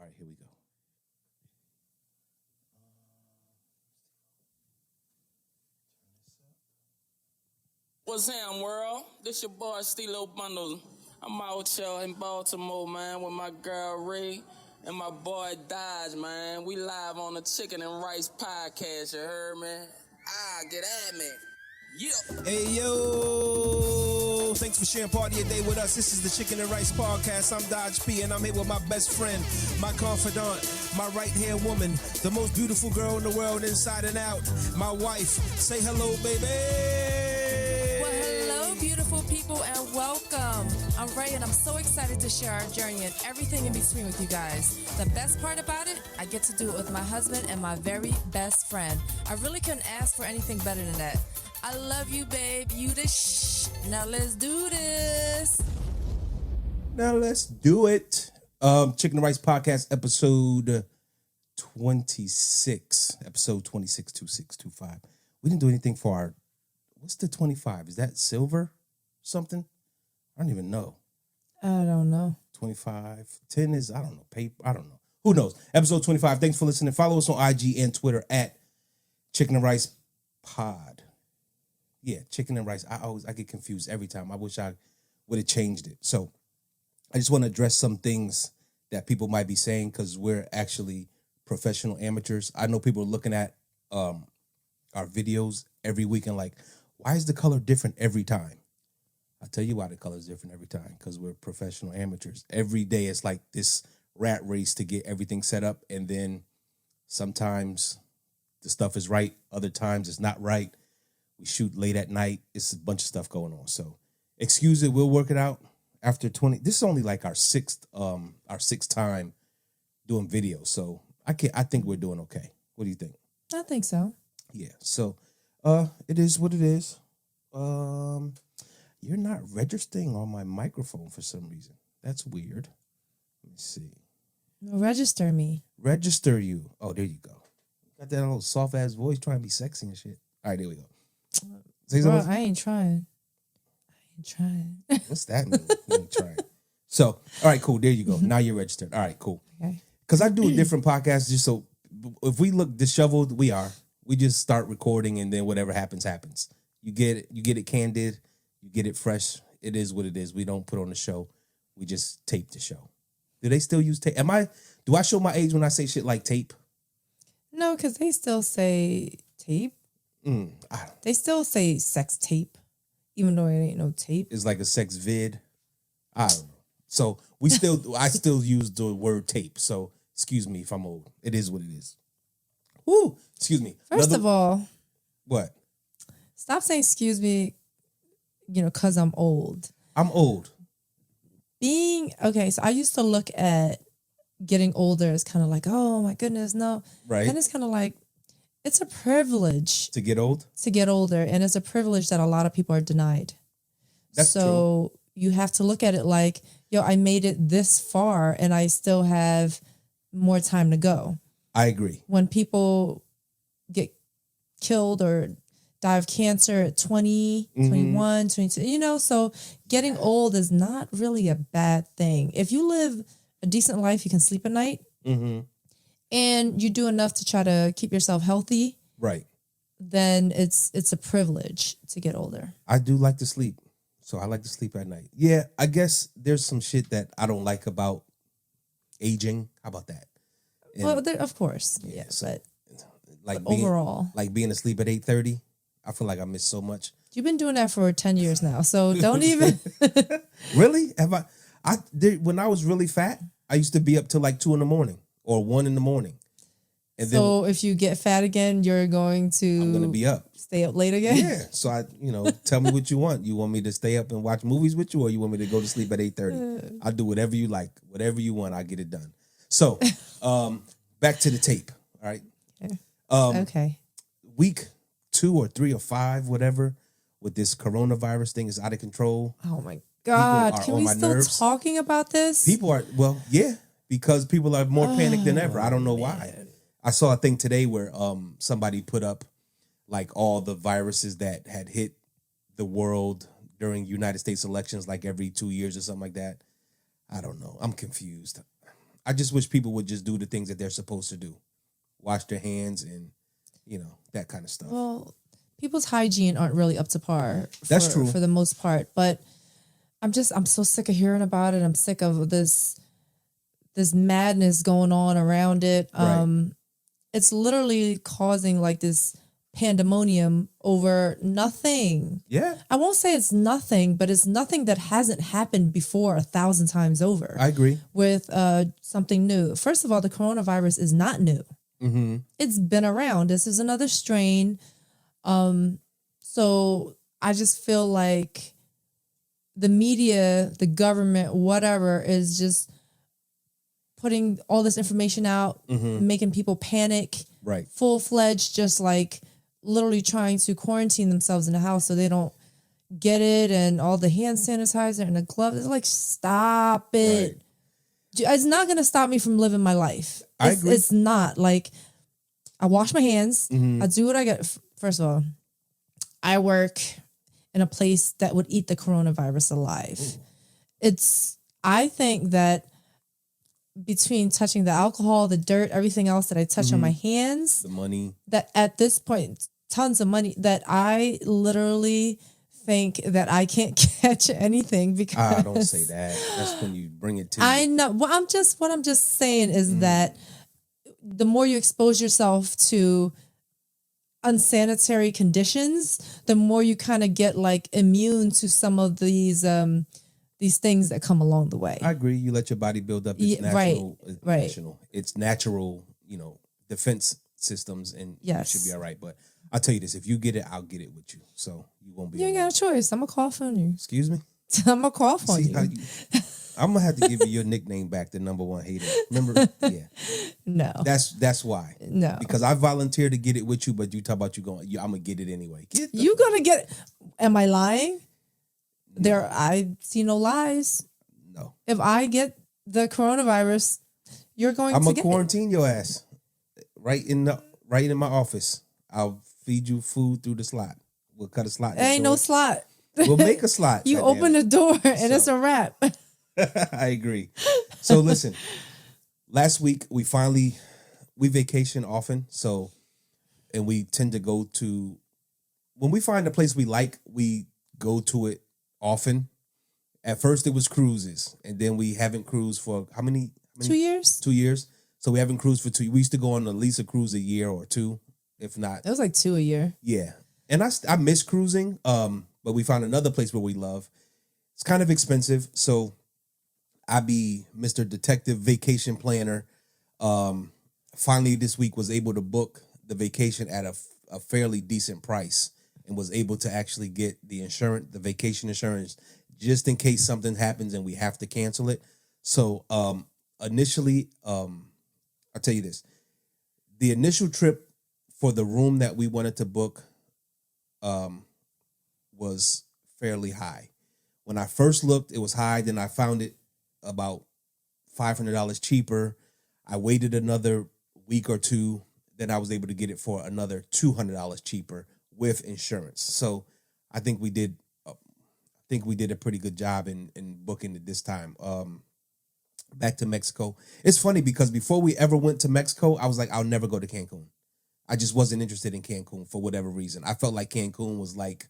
All right, here we go. What's happening, world? This your boy, Stilo Bundles. I'm out here in Baltimore, man, with my girl Ray and my boy Dodge, man. We live on the Chicken and Rice podcast, you heard me? Get at me. Yeah. Hey, yo. Thanks for sharing part of your day with us. This is the Chicken and Rice podcast. I'm Dodge P, and I'm here with my best friend, my confidant, my right-hand woman, the most beautiful girl in the world inside and out, my wife. Say hello, baby. Beautiful people, and welcome. I'm Ray, and I'm so excited to share our journey and everything in between with you guys. The best part about it, I get to do it with my husband and my very best friend. I really couldn't ask for anything better than that. I love you, babe. You the shh. Now let's do this. Now let's do it. Chicken and Rice podcast episode 26. Episode 26, 2625. We didn't do anything for our... What's the 25? Is that silver something? I don't even know. I don't know. 25. 10 is, I don't know, paper. I don't know. Who knows? Episode 25. Thanks for listening. Follow us on IG and Twitter at Chicken and Rice Pod. Yeah, Chicken and Rice. I get confused every time. I wish I would have changed it. So I just want to address some things that people might be saying because we're actually professional amateurs. I know people are looking at our videos every week and like, why is the color different every time? I'll tell you why the color is different every time, because we're professional amateurs. Every day it's like this rat race to get everything set up, and then sometimes the stuff is right, other times it's not right. We shoot late at night. It's a bunch of stuff going on. So excuse it, we'll work it out after 20. This is only like our sixth time doing videos. So I think we're doing okay. What do you think? I think so. Yeah, so it is what it is. You're not registering on my microphone for some reason. That's weird. Let me see. No, register me. Register you. Oh, there you go. Got that little soft ass voice trying to be sexy and shit. All right, there we go. Bro, I ain't trying. What's that mean? You ain't trying. So, all right, cool. There you go. Now you're registered. All right, cool. Okay. Because I do a different podcast just so if we look disheveled, we are. We just start recording and then whatever happens, happens. You get it candid, you get it fresh. It is what it is. We don't put on the show. We just tape the show. Do they still use tape? Do I show my age when I say shit like tape? No, because they still say tape. They still say sex tape, even though it ain't no tape. It's like a sex vid. I don't know. So I still use the word tape. So excuse me if I'm old. It is what it is. Woo! Excuse me. First of all, what? Stop saying excuse me, because I'm old. I'm old. So I used to look at getting older as kind of like, oh my goodness, no. Right. And it's kind of like, it's a privilege. To get old? To get older. And it's a privilege that a lot of people are denied. That's true. You have to look at it like, I made it this far and I still have more time to go. I agree. When people get killed or die of cancer at 20, 21, 22, so getting old is not really a bad thing. If you live a decent life, you can sleep at night and you do enough to try to keep yourself healthy. Right. Then it's a privilege to get older. I do like to sleep. So I like to sleep at night. Yeah, I guess there's some shit that I don't like about aging. How about that? And, of course. Yeah, so, but overall. Like being asleep at 8:30, I feel like I miss so much. You've been doing that for 10 years now, so don't even. Really? When I was really fat, I used to be up till like 2 a.m. or 1 a.m. And so if you get fat again, I'm going to be up. Stay up late again? Yeah. So tell me what you want. You want me to stay up and watch movies with you, or you want me to go to sleep at 8:30? I'll do whatever you like. Whatever you want, I'll get it done. So back to the tape. All right. Okay. Week 2 or 3 or 5, whatever, with this coronavirus thing is out of control. Oh my God. Can we still talking about this? People are, yeah, because people are more panicked than ever. I don't know why. I saw a thing today where somebody put up like all the viruses that had hit the world during United States elections, like every 2 years or something like that. I don't know. I'm confused. I just wish people would just do the things that they're supposed to do. Wash their hands and, that kind of stuff. Well, people's hygiene aren't really up to par. That's true. For the most part. But I'm so sick of hearing about it. I'm sick of this madness going on around it. Right. It's literally causing like this pandemonium over nothing. Yeah. I won't say it's nothing, but it's nothing that hasn't happened before 1,000 times over. I agree. With something new. First of all, the coronavirus is not new. Mm-hmm. It's been around. This is another strain. So I just feel like the media, the government, whatever, is just putting all this information out, making people panic. Right. Full-fledged, just like literally trying to quarantine themselves in the house so they don't get it, and all the hand sanitizer and the gloves. It's like, stop it. Right. It's not going to stop me from living my life. I agree. It's not. Like, I wash my hands. I do what I get. First of all, I work in a place that would eat the coronavirus alive. I think that between touching the alcohol, the dirt, everything else that I touch on my hands, the money, that at this point, tons of money, that I literally think that I can't catch anything because I don't say that. That's when you bring it to. I know. What I'm just saying is that the more you expose yourself to unsanitary conditions, the more you kind of get like immune to some of these things that come along the way. I agree. You let your body build up its its natural, defense systems, and you should be all right. But I'll tell you this: if you get it, I'll get it with you. So you won't be. You ain't got a choice. I'm gonna cough on you. Excuse me. I'm gonna cough on you. I'm gonna have to give you your nickname back, the number one hater. Remember? Yeah. No. That's why. No. Because I volunteered to get it with you, but you talk about you going. I'm gonna get it anyway. You gonna get it? Am I lying? I see no lies. No. If I get the coronavirus, you're going I'm to gonna quarantine your ass right in my office. I'll feed you food through the slot. We'll cut a slot. There ain't no slot. We'll make a slot. You open the door and it's a wrap. I agree. So listen, last week we vacation often. So, and we tend to go to, when we find a place we like, we go to it often. At first it was cruises, and then we haven't cruised for how many 2 years? 2 years. So we haven't cruised for 2 years. We used to go on at least a cruise a year or two, if not. It was like 2 a year. Yeah. And I miss cruising, but we found another place where we love. It's kind of expensive, so I be Mr. Detective Vacation Planner. Finally this week was able to book the vacation at a fairly decent price, and was able to actually get the vacation insurance, just in case something happens and we have to cancel it. So initially, I'll tell you this. The initial trip for the room that we wanted to book was fairly high. When I first looked, it was high. Then I found it about $500 cheaper. I waited another week or two. Then I was able to get it for another $200 cheaper with insurance. So I think we did a pretty good job in booking it this time. Back to Mexico. It's funny because before we ever went to Mexico, I was like, I'll never go to Cancun. I just wasn't interested in Cancun for whatever reason. I felt like Cancun was like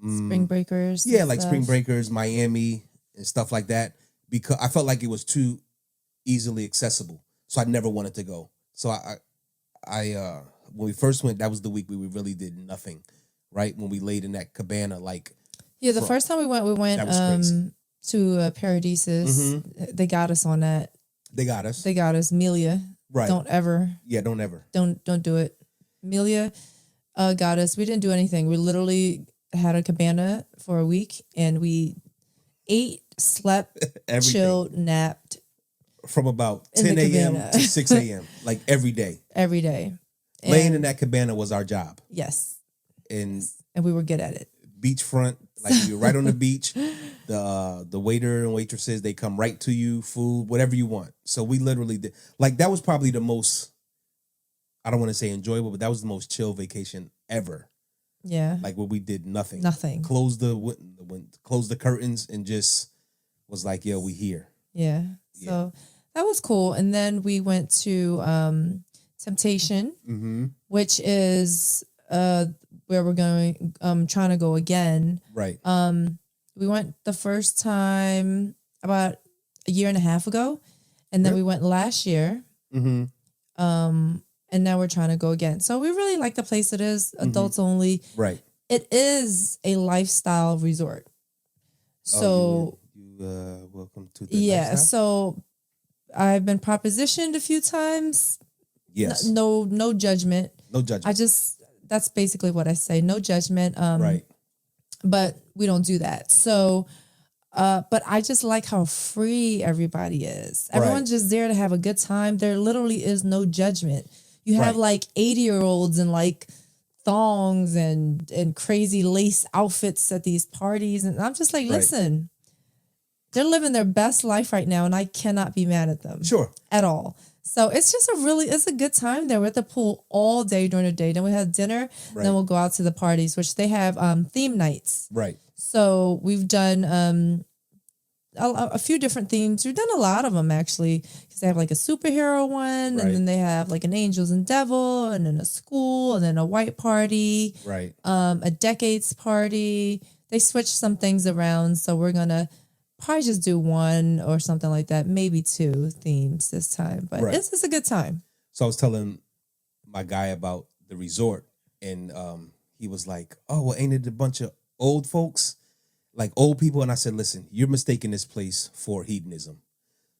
Spring breakers. Yeah, like spring breakers, Miami and stuff like that. Because I felt like it was too easily accessible. So I never wanted to go. So I when we first went, that was the week we really did nothing. Right? When we laid in that cabana, like the first time we went to Paradisus. Mm-hmm. They got us on that. They got us. Melia. Right. Don't ever. Don't do it. Melia got us. We didn't do anything. We literally had a cabana for a week, and we ate, slept, chilled, napped. From about 10 a.m. to 6 a.m. Like every day. Every day. Laying in that cabana was our job. Yes. And we were good at it. Beachfront, like you're right on the beach. The waiter and waitresses, they come right to you, food, whatever you want. So we literally did, like, that was probably the most, I don't want to say enjoyable, but that was the most chill vacation ever. Yeah. Like where we did nothing. Closed the curtains and just was like, yo, we here. Yeah. So That was cool. And then we went to Temptation, which is where we're going, trying to go again. Right. We went the first time about a year and a half ago, and then we went last year. And now we're trying to go again. So we really like the place. It is adults only. Right. It is a lifestyle resort. So welcome to the yeah. lifestyle? So I've been propositioned a few times. Yes. No judgment. No judgment. That's basically what I say. No judgment. Right. But we don't do that. So, but I just like how free everybody is. Everyone's just there to have a good time. There literally is no judgment. You have like 80-year-olds and like thongs and crazy lace outfits at these parties. And I'm just like, listen, they're living their best life right now. And I cannot be mad at them. Sure. At all. So it's just it's a good time there. We're at the pool all day during the day. Then we have dinner. Right. Then we'll go out to the parties, which they have theme nights. Right. So we've done a few different themes. We've done a lot of them actually, because they have like a superhero one, and then they have like an angels and devil, and then a school, and then a white party. Right. A decades party. They switch some things around, so we're gonna probably just do one or something like that, maybe two themes this time. But it's a good time. So I was telling my guy about the resort, and he was like, "Oh, well, ain't it a bunch of old folks, like old people?" And I said, "Listen, you're mistaking this place for hedonism.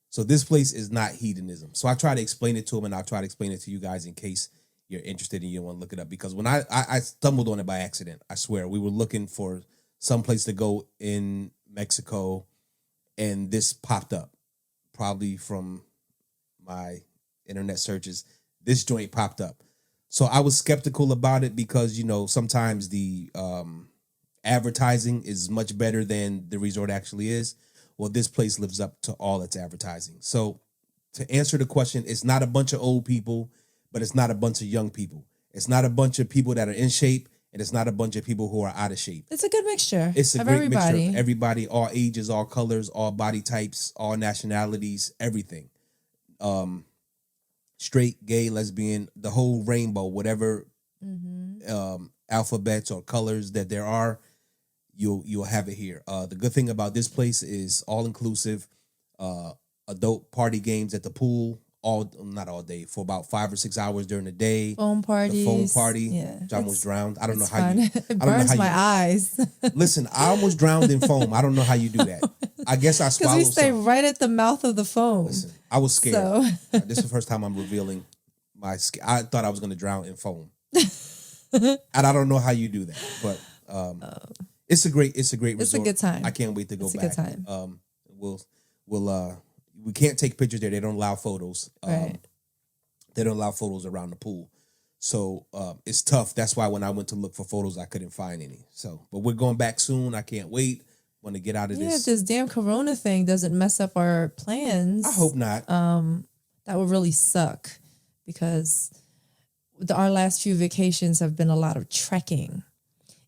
So this place is not hedonism." So I try to explain it to him, and I'll try to explain it to you guys in case you're interested and you want to look it up. Because when I stumbled on it by accident, I swear, we were looking for some place to go in Mexico, and this popped up, probably from my internet searches. This joint popped up. So I was skeptical about it because, sometimes the advertising is much better than the resort actually is. Well, this place lives up to all its advertising. So to answer the question, it's not a bunch of old people, but it's not a bunch of young people. It's not a bunch of people that are in shape, and it's not a bunch of people who are out of shape. It's a good mixture. It's a great mixture of everybody, all ages, all colors, all body types, all nationalities, everything. Straight, gay, lesbian, the whole rainbow, whatever alphabets or colors that there are, you'll have it here. The good thing about this place is all inclusive. Adult party games at the pool, not all day, for about 5 or 6 hours during the day. Foam parties. The foam party. Yeah. Which I almost drowned. I don't know how fun. you. It burns my eyes. Listen, I almost drowned in foam. I don't know how you do that. I guess I swallowed. Because we stay right at the mouth of the foam. Listen, I was scared. So. This is the first time I'm revealing my skin. I thought I was going to drown in foam, and I don't know how you do that. But it's a great resort. It's a good time. I can't wait to go back. It's a good time. We can't take pictures there. They don't allow photos. Right. They don't allow photos around the pool. So it's tough. That's why when I went to look for photos, I couldn't find any. So, but we're going back soon. I can't wait. Want to get out of this. Yeah, if this damn Corona thing doesn't mess up our plans. I hope not. That would really suck, because our last few vacations have been a lot of trekking,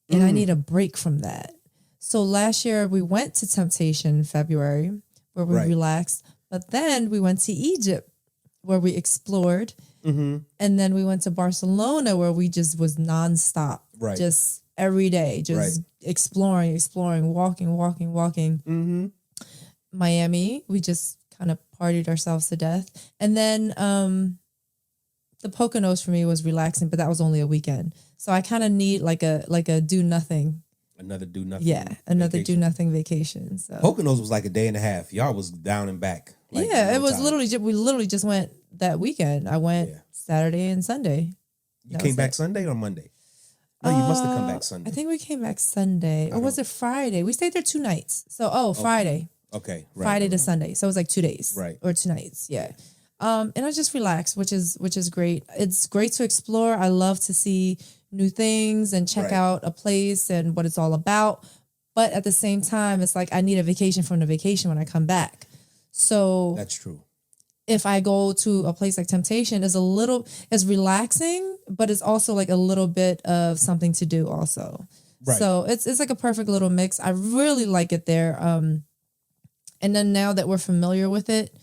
and I need a break from that. So last year we went to Temptation in February, where we relaxed, but then we went to Egypt, where we explored, and then we went to Barcelona, where we just was nonstop, just every day, just exploring, walking. Miami, we just kind of partied ourselves to death, and then the Poconos for me was relaxing, but that was only a weekend, so I kind of need like a do nothing. Another do nothing. Yeah, another vacation. Do nothing vacation. So Poconos was like a day and a half. Y'all was down and back. Like, yeah, it was literally. We literally just went that weekend. I went Saturday and Sunday. You came back Sunday or Monday? No, you must have come back Sunday. I think we came back Sunday, or was it Friday? We stayed there 2 nights. So Friday. Okay, Friday to Sunday. So it was like 2 days, or 2 nights. Yeah. And I just relaxed, which is great. It's great to explore. I love to see new things and check out a place and what it's all about. But at the same time, it's like I need a vacation from the vacation when I come back. So that's true. If I go to a place like Temptation, it's relaxing, but it's also like a little bit of something to do also. Right. So it's like a perfect little mix. I really like it there. And then now that we're familiar with it,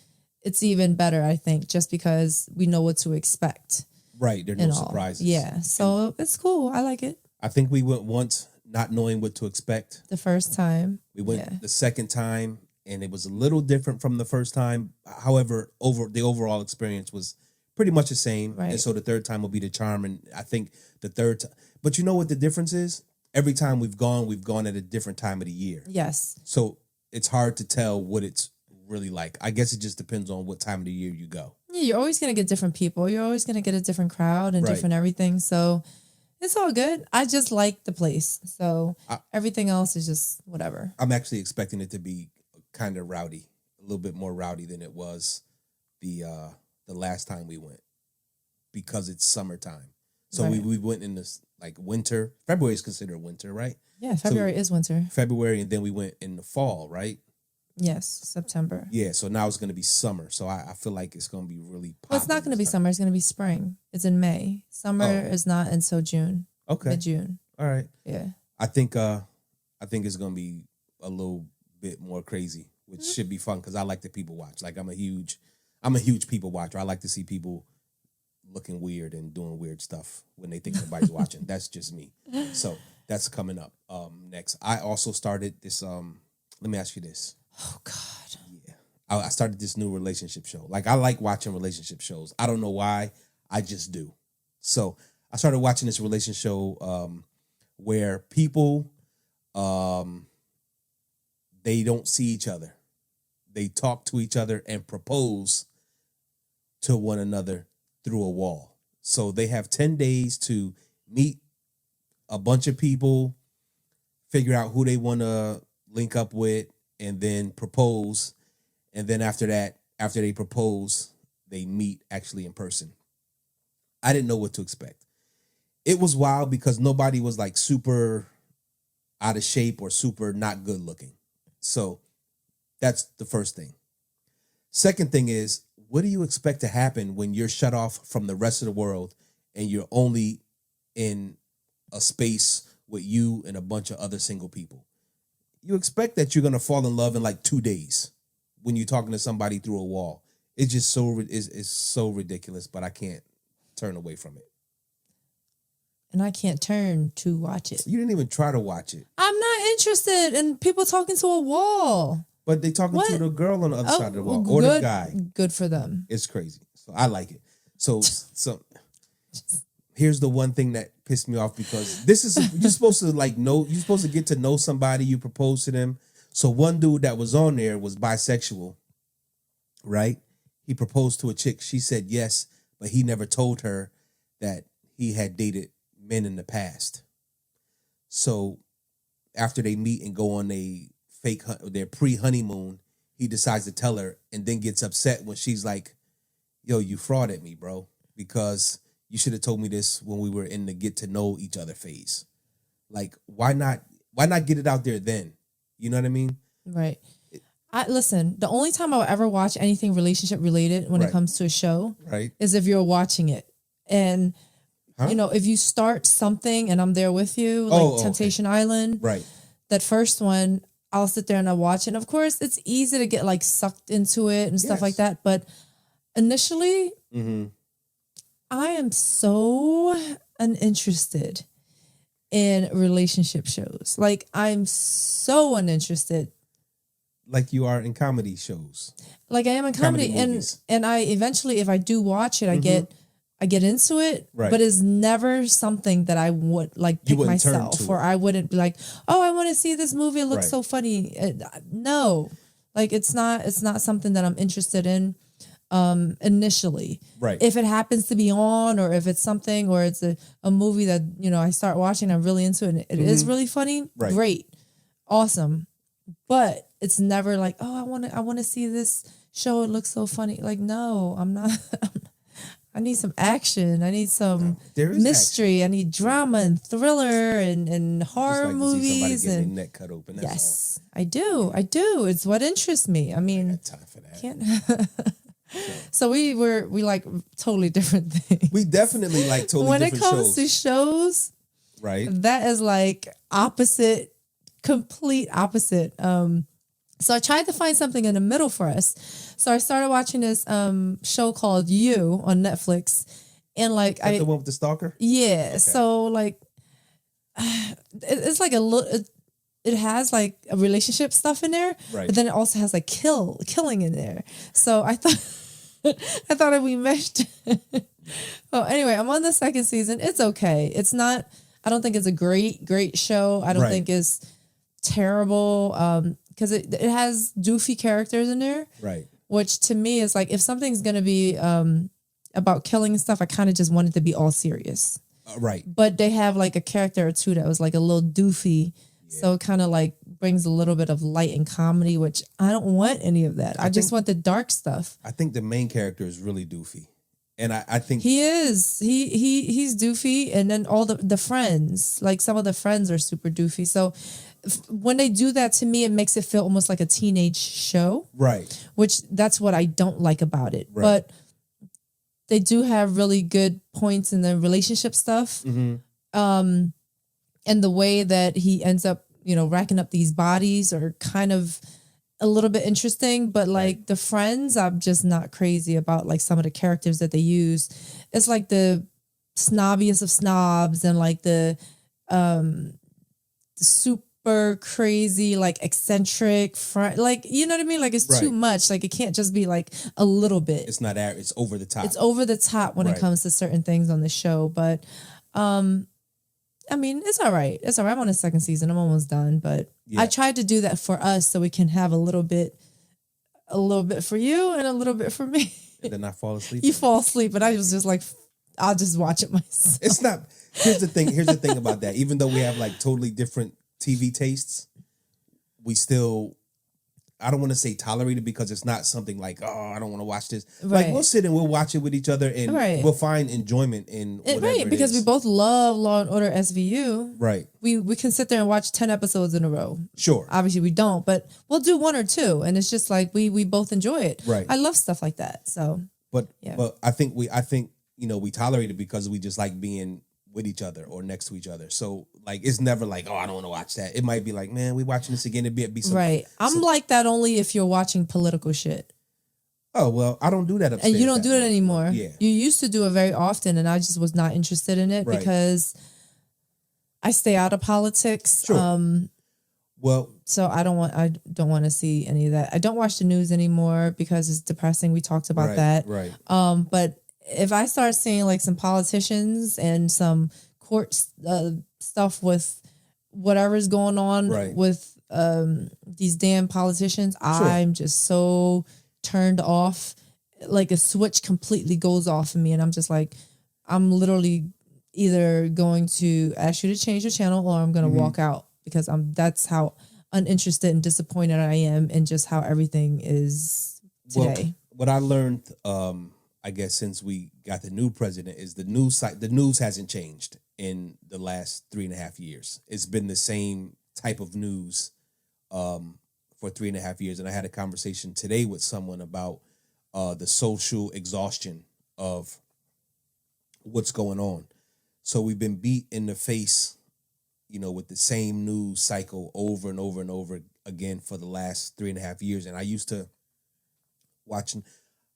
it's even better, I think, just because we know what to expect. Right. There are no surprises. Yeah. So it's cool. I like it. I think we went once not knowing what to expect. The first time. We went the second time, and it was a little different from the first time. However, the overall experience was pretty much the same. Right. And so the third time will be the charm. And I think the third time. But you know what the difference is? Every time we've gone at a different time of the year. Yes. So it's hard to tell what it's really like. I guess it just depends on what time of the year you go. Yeah, you're always going to get different people. You're always going to get a different crowd and different everything. So it's all good. I just like the place. So everything else is just whatever. I'm actually expecting it to be kind of rowdy, a little bit more rowdy than it was the last time we went, because it's summertime. So we went in this like winter. February is considered winter, right? Yeah, February is winter. February, and then we went in the fall, right? Yes, September. Yeah, so now it's going to be summer. So I feel like it's going to be really popping. Well, it's not going to be summer. It's going to be spring. It's in May. Summer is not until June. Okay. Mid-June. All right. Yeah. I think it's going to be a little bit more crazy, which should be fun because I like to people watch. Like I'm a huge people watcher. I like to see people looking weird and doing weird stuff when they think nobody's watching. That's just me. So that's coming up next. I also started this. Let me ask you this. Oh God. Yeah, I started this new relationship show. Like I like watching relationship shows. I don't know why. I just do. So I started watching this relationship show where people they don't see each other. They talk to each other and propose to one another through a wall. So they have 10 days to meet a bunch of people, figure out who they want to link up with, and then propose. And then after that, after they propose, they meet actually in person. I didn't know what to expect. It was wild because nobody was like super out of shape or super not good looking. So that's the first thing. Second thing is, what do you expect to happen when you're shut off from the rest of the world and you're only in a space with you and a bunch of other single people? You expect that you're going to fall in love in like 2 days when you're talking to somebody through a wall. It's just it's so ridiculous, but I can't turn away from it. And I can't turn to watch it. You didn't even try to watch it. I'm not interested in people talking to a wall. But they talking to the girl on the other side of the wall or the guy. Good for them. It's crazy. So I like it. So here's the one thing that pissed me off, because this is you're supposed to you're supposed to get to know somebody, you propose to them. So one dude that was on there was bisexual, right? He proposed to a chick. She said yes, but he never told her that he had dated men in the past. So after they meet and go on their pre-honeymoon, he decides to tell her and then gets upset when she's like, yo, you frauded me, bro, because you should have told me this when we were in the get to know each other phase. Like, why not get it out there then? You know what I mean? Right. Listen, the only time I'll ever watch anything relationship related when it comes to a show is if you're watching it. And, you know, if you start something and I'm there with you, like Temptation Island, that first one, I'll sit there and I'll watch it. And of course, it's easy to get like sucked into it and stuff like that. But initially, I am so uninterested in relationship shows. Like, I'm so uninterested. Like you are in comedy shows. Like I am in comedy and I eventually, if I do watch it, I get into it, but it's never something that I would like pick myself, or I wouldn't be like, oh, I want to see this movie. It looks so funny. No, like it's not something that I'm interested in initially. Right. If it happens to be on, or if it's something, or it's a movie that, you know, I start watching, I'm really into it, and it is really funny. Great. Awesome. But it's never like, oh, I want to see this show. It looks so funny. Like, no, I'm not. I need some action. I need some mystery. Action. I need drama and thriller and horror movies. To see somebody neck cut open. That's all. I do. It's what interests me. I mean, I got time for that. Can't. So we like totally different things. We definitely like totally different shows. When it comes to shows, right? That is like complete opposite. So I tried to find something in the middle for us. So I started watching this show called You on Netflix. And like the one with the stalker? Yeah. Okay. So like it's like a little it has like a relationship stuff in there, Right. but then it also has like killing in there. So I thought that we meshed. Oh, anyway, I'm on the second season. It's okay. It's not. I don't think it's a great show. I don't Right. think it's terrible. Because it has doofy characters in there. Right. Which to me is like if something's gonna be about killing and stuff, I kind of just want it to be all serious. Right. But they have like a character or two that was like a little doofy. Yeah. So it kind of like brings a little bit of light and comedy, which I don't want any of that. I just want the dark stuff. I think the main character is really doofy. And I think he is. He's doofy. And then all the friends, like some of the friends are super doofy. So when they do that to me, it makes it feel almost like a teenage show. Right. Which that's what I don't like about it. Right. But they do have really good points in the relationship stuff. Mm-hmm. And the way that he ends up, racking up these bodies are kind of a little bit interesting. But like the friends, I'm just not crazy about like some of the characters that they use. It's like the snobbiest of snobs and like the super crazy, like eccentric front, like, you know what I mean? Like it's too much. Like it can't just be like a little bit. It's not it's over the top. It's over the top when it comes to certain things on the show. But I mean, it's all right. It's all right. I'm on the second season. I'm almost done. But I tried to do that for us so we can have a little bit for you and a little bit for me. And then I fall asleep. You fall asleep, but I was just like, I'll just watch it myself. It's not. Here's the thing about that. Even though we have like totally different TV tastes, we still, I don't want to say tolerate it because it's not something like, oh, I don't want to watch this. Right. Like we'll sit and we'll watch it with each other and we'll find enjoyment in whatever it because is. we both love Law and Order SVU. Right. We can sit there and watch 10 episodes in a row. Sure. Obviously we don't, but we'll do one or two and it's just like we both enjoy it. Right. I love stuff like that. So But I think we tolerate it because we just like being with each other or next to each other. So like it's never like, oh, I don't want to watch that. It might be like, man, we watching this again. It'd be some, right. I'm like that only if you're watching political shit. Oh well, I don't do that upstairs. And you don't do it anymore. Yeah. You used to do it very often, and I just was not interested in it because I stay out of politics. Sure. Well, so I don't want to see any of that. I don't watch the news anymore because it's depressing. We talked about that. Right. But if I start seeing like some politicians and some court stuff with whatever's going on with these damn politicians, I'm just so turned off. Like a switch completely goes off of me, and I'm just like, I'm literally either going to ask you to change the channel or I'm going to walk out because that's how uninterested and disappointed I am in just how everything is today. Well, what I learned, I guess, since we got the new president is the news hasn't changed in the last 3.5 years. It's been the same type of news for 3.5 years. And I had a conversation today with someone about the social exhaustion of what's going on. So we've been beat in the face, with the same news cycle over and over and over again for the last 3.5 years. And I used to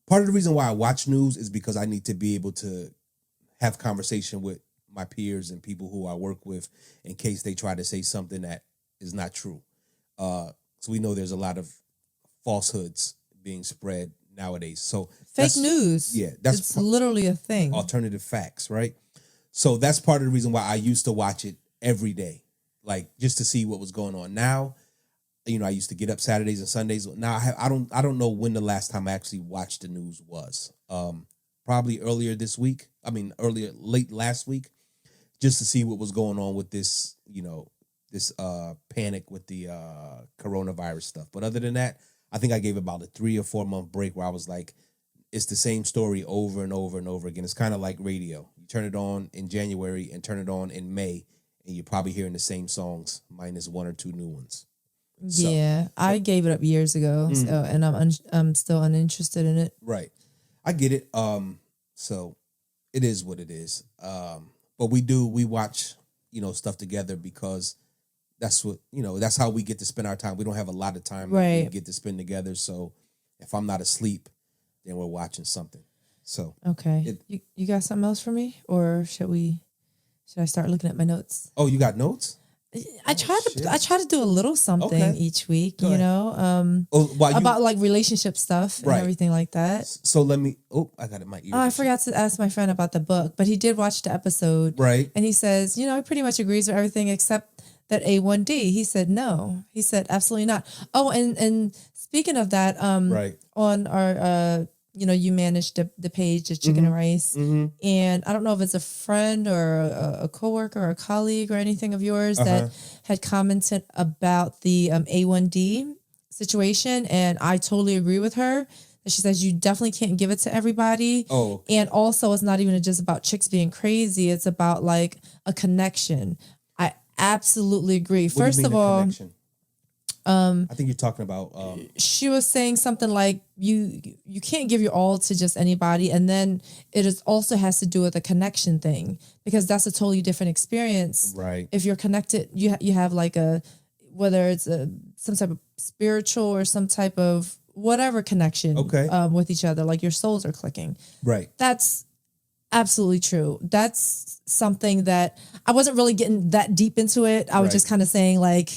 part of the reason why I watch news is because I need to be able to have conversation with my peers and people who I work with in case they try to say something that is not true. So we know there's a lot of falsehoods being spread nowadays. So fake news. Yeah. It's literally a thing. Alternative facts, right? So that's part of the reason why I used to watch it every day, like just to see what was going on. Now, I used to get up Saturdays and Sundays. Now I don't know when the last time I actually watched the news was. Probably late last week, just to see what was going on with this, this panic with the coronavirus stuff. But other than that, I think I gave about a 3 or 4 month break where I was like, it's the same story over and over and over again. It's kind of like radio. You turn it on in January and turn it on in May, and you're probably hearing the same songs minus 1 or 2 new ones. Yeah, I gave it up years ago, and I'm still uninterested in it. Right, I get it. So it is what it is. But we watch stuff together because that's what, that's how we get to spend our time. We don't have a lot of time that Right. we get to spend together. So if I'm not asleep, then we're watching something. So Okay. You got something else for me? Or should I start looking at my notes? Oh, you got notes? I try to do a little something Okay. each week, Go ahead. about like relationship stuff and Right. everything like that. So let me. Oh, I got it in my ear. Oh, I forgot to ask my friend about the book, but he did watch the episode. Right. And he says, he pretty much agrees with everything except that A1D. He said no. He said absolutely not. Oh, and speaking of that, Right. on our you manage the page, the Chicken and Rice, and I don't know if it's a friend or a coworker or a colleague or anything of yours that had commented about the A1D situation, and I totally agree with her. She says you definitely can't give it to everybody. Oh. And also it's not even just about chicks being crazy. It's about like a connection. I absolutely agree. What do you First mean of a all, connection? I think you're talking about. she was saying something like you can't give your all to just anybody, and then it also has to do with a connection thing, because that's a totally different experience. Right. If you're connected, you have like whether it's some type of spiritual or some type of whatever connection. Okay. With each other, like your souls are clicking. Right. That's absolutely true. That's something that I wasn't really getting that deep into it. I was Right. just kind of saying like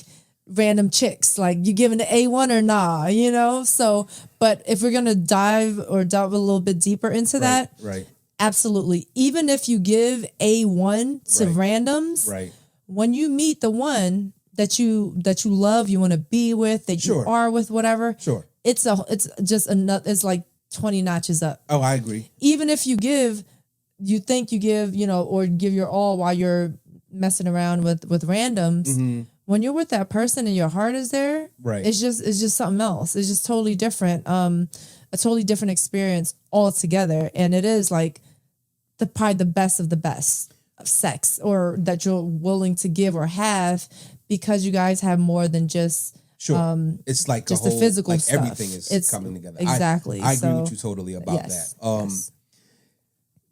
random chicks, like you giving the A1 or nah, So, but if we're going to dive a little bit deeper into that, Right. absolutely. Even if you give A1 to Right. randoms, Right. when you meet the one that you love, you want to be with, that Sure. you are with, whatever, Sure. it's just another, it's like 20 notches up. Oh, I agree. Even if you give or give your all while you're messing around with randoms, when you're with that person and your heart is there, Right. it's just something else. It's just totally different. A totally different experience altogether. And it is like probably the best of the best of sex, or that you're willing to give or have, because you guys have more than just Sure. It's like just a whole, the physical like stuff. everything is It's coming together. exactly. I agree So, with you totally about yes, that. yes.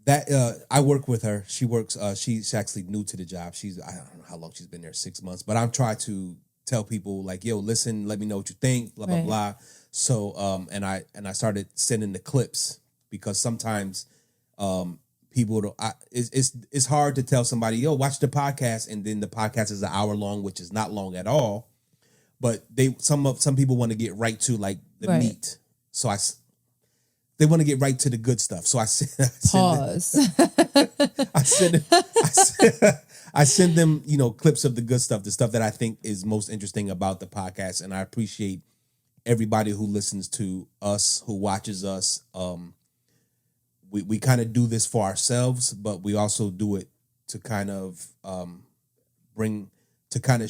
That I work with her. She works. She's actually new to the job. I don't know how long she's been there, 6 months. But I'm trying to tell people like, yo, listen, let me know what you think. Blah blah Right. blah. So and I started sending the clips, because sometimes people don't. It's hard to tell somebody, yo, watch the podcast, and then the podcast is an hour long, which is not long at all. But some people want to get right to like the Right. meat. So they want to get right to the good stuff. So I Pause. I send them, clips of the good stuff, the stuff that I think is most interesting about the podcast. And I appreciate everybody who listens to us, who watches us. We kind of do this for ourselves, but we also do it to kind of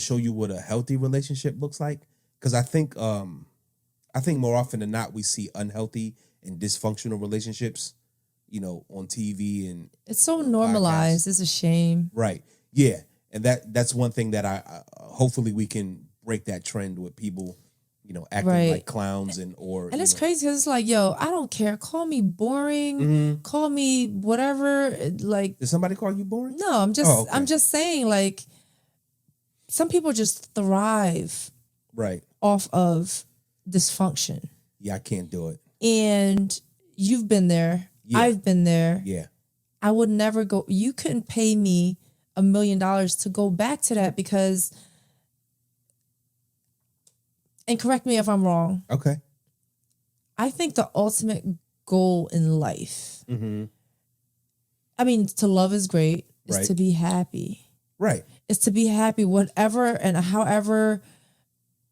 show you what a healthy relationship looks like. Because I think more often than not, we see unhealthy and dysfunctional relationships, on TV, and It's so normalized. podcasts. It's a shame. Right. Yeah. And that's one thing that I hopefully we can break that trend with people, acting Right. like clowns and It's crazy because it's like, yo, I don't care. Call me boring. Call me whatever. Like, Did somebody call you boring? no, I'm just, Oh, okay. I'm just saying, like, some people just thrive Right. off of dysfunction, Yeah, I can't do it. and you've been there. Yeah. I've been there. Yeah. I would never go. You couldn't pay me $1 million to go back to that, because, and correct me if I'm wrong, Okay. I think the ultimate goal in life, Mm-hmm. I mean, to love is great. It's Right. to be happy. Right. It's to be happy, whatever and however,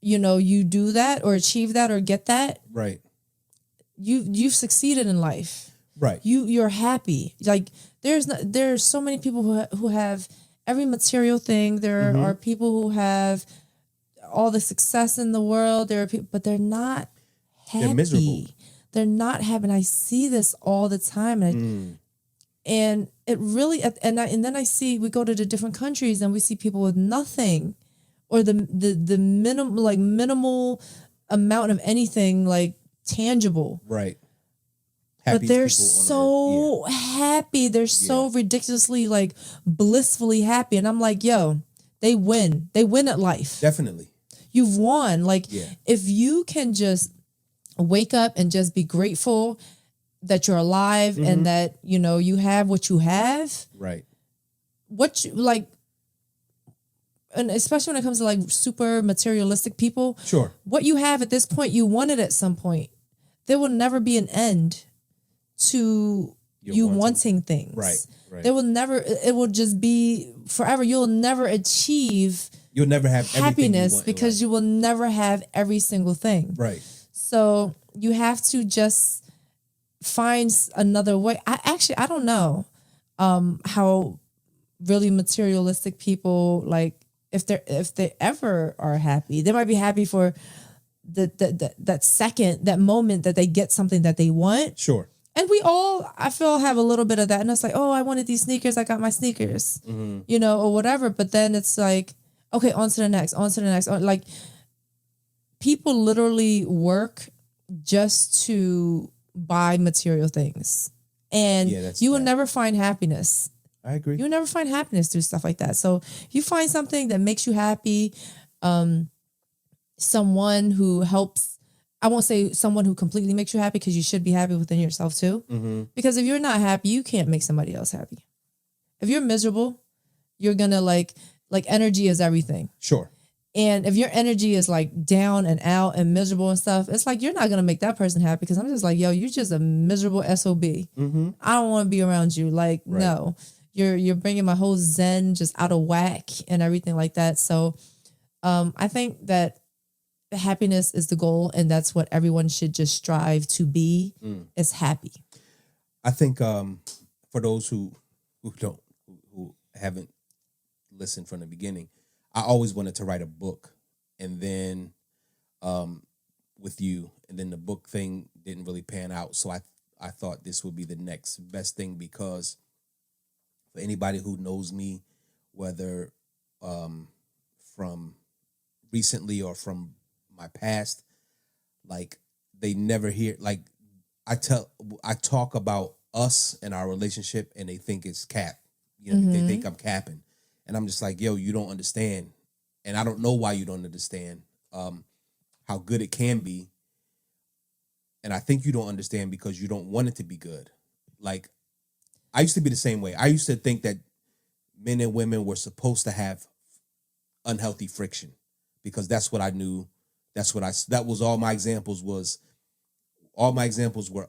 you do that or achieve that or get that, Right. you've succeeded in life. Right. You're happy. Like, there's so many people who have every material thing. There are people who have all the success in the world. There are people, but they're not happy. They're miserable. They're not happy. And I see this all the time. And it really, and then I see, we go to the different countries and we see people with nothing, or the minimal amount of anything like tangible. Right. But they're Happiest people on earth. so happy. They're so ridiculously like blissfully happy. And I'm like, yo, they win. They win at life. Definitely. You've won. Like, Yeah. if you can just wake up and just be grateful that you're alive and that, you know, you have what you have. Right. What you like, and especially when it comes to like super materialistic people. Sure. What you have at this point, you want it at some point. There will never be an end to you wanting things. Right. There will never, it will just be forever. You'll never achieve You'll never have happiness because you will never have every single thing. Right. So you have to just find another way. I don't know how really materialistic people, like, if they ever are happy. They might be happy for that second, that moment that they get something that they want. Sure. And we all, I feel, have a little bit of that. And it's like, oh, I wanted these sneakers. I got my sneakers, you know, or whatever. But then it's like, okay, on to the next. Like, people literally work just to buy material things. And you will never find happiness. I agree. You'll never find happiness through stuff like that. So you find something that makes you happy, someone who helps. I won't say someone who completely makes you happy, because you should be happy within yourself too. Because if you're not happy, you can't make somebody else happy. If you're miserable, you're gonna like energy is everything. Sure. And if your energy is like down and out and miserable and stuff, it's like you're not gonna make that person happy, because I'm just like, yo, you're just a miserable SOB. I don't want to be around you. Like, no, you're bringing my whole zen just out of whack and everything like that. So, I think that happiness is the goal, and that's what everyone should just strive to be, is happy. I think for those who haven't listened from the beginning, I always wanted to write a book, and then with you, and then the book thing didn't really pan out. So I thought this would be the next best thing, because for anybody who knows me, whether from recently or from my past, like, they never hear, like, I talk about us and our relationship, and they think it's cap. You know, they think I'm capping. And I'm just like, yo, you don't understand. And I don't know why you don't understand how good it can be. And I think you don't understand because you don't want it to be good. Like, I used to be the same way. I used to think that men and women were supposed to have unhealthy friction, because that's what I knew. That was all my examples were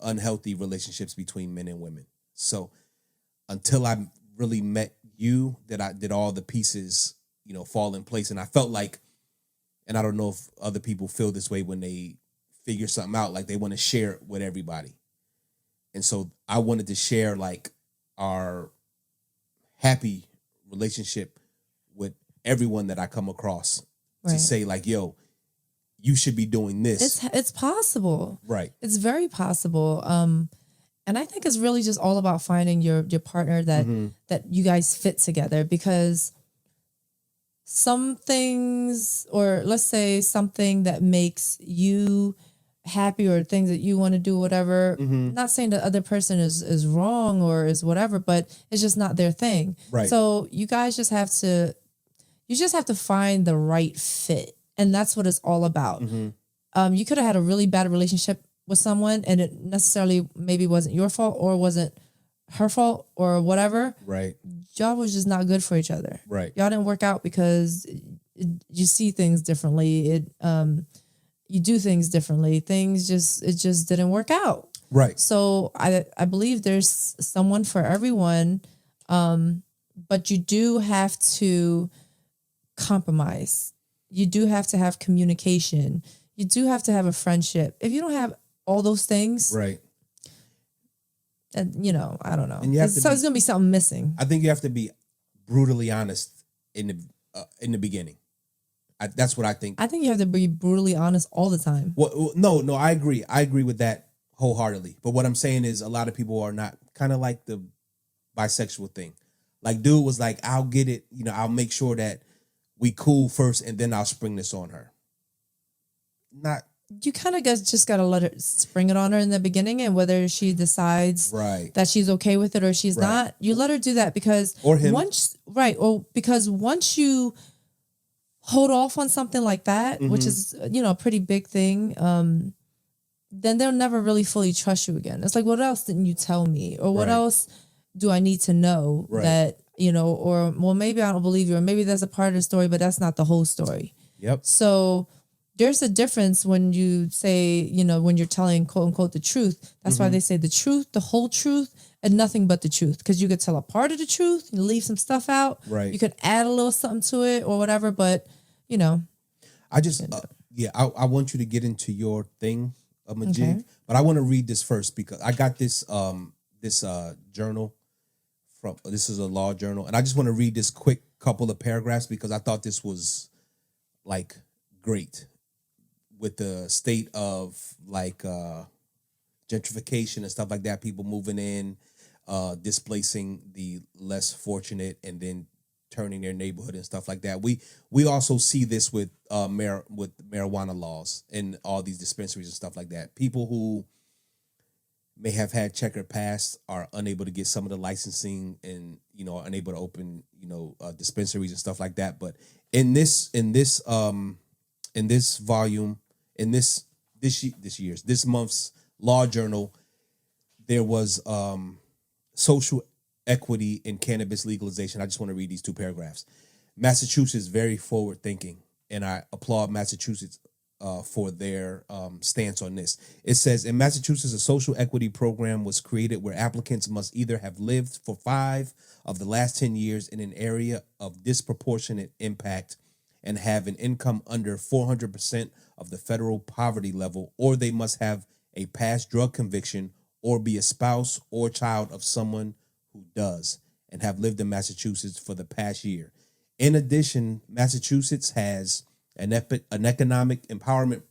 unhealthy relationships between men and women. So until I really met you, that I did all the pieces, you know, fall in place. And I felt like, and I don't know if other people feel this way when they figure something out, like they want to share it with everybody. And so I wanted to share like our happy relationship with everyone that I come across, to say like, yo, you should be doing this. It's possible. Right. It's very possible. And I think it's really just all about finding your partner that you guys fit together, because some things, or let's say something that makes you happy, or things that you want to do, whatever, not saying the other person is wrong or is whatever, but it's just not their thing. Right. So you guys just have to find the right fit. And that's what it's all about. You could have had a really bad relationship with someone, and it necessarily maybe wasn't your fault, or wasn't her fault, or whatever. Right. Y'all was just not good for each other. Right. Y'all didn't work out because you see things differently. You do things differently. It just didn't work out. Right. So I believe there's someone for everyone, but you do have to compromise. You do have to have communication. You do have to have a friendship. If you don't have all those things, right, and you know, I don't know. And it's going to be something missing. I think you have to be brutally honest in the beginning. That's what I think. I think you have to be brutally honest all the time. Well, no, I agree. I agree with that wholeheartedly. But what I'm saying is, a lot of people are not, kind of like the bisexual thing. Like, dude was like, I'll get it. You know, I'll make sure that we cool first, and then I'll spring this on her. Not. You kind of just got to let her spring it on her in the beginning, and whether she decides that she's okay with it or she's not, you let her do that, because or him. once you hold off on something like that, which is, a pretty big thing, then they'll never really fully trust you again. It's like, what else didn't you tell me? Or what else do I need to know that, or, well, maybe I don't believe you, or maybe that's a part of the story, but that's not the whole story. Yep. So there's a difference when you say, when you're telling quote unquote the truth. That's why they say the truth, the whole truth, and nothing but the truth. Because you could tell a part of the truth and leave some stuff out. Right. You could add a little something to it or whatever, but I just, I want you to get into your thing, Majid, but I want to read this first because I got this, journal this is a law journal, and I just want to read this quick couple of paragraphs because I thought this was like great with the state of like gentrification and stuff like that, people moving in, displacing the less fortunate and then turning their neighborhood and stuff like that. We also see this with marijuana laws and all these dispensaries and stuff like that. People who may have had checkered past are unable to get some of the licensing and are unable to open dispensaries and stuff like that. But in this volume, in this month's law journal, there was social equity in cannabis legalization. I just want to read these two paragraphs. Massachusetts very forward thinking, and I applaud Massachusetts for their stance on this. It says, in Massachusetts, a social equity program was created where applicants must either have lived for 5 of the last 10 years in an area of disproportionate impact and have an income under 400% of the federal poverty level, or they must have a past drug conviction or be a spouse or child of someone who does and have lived in Massachusetts for the past year. In addition, Massachusetts has an economic empowerment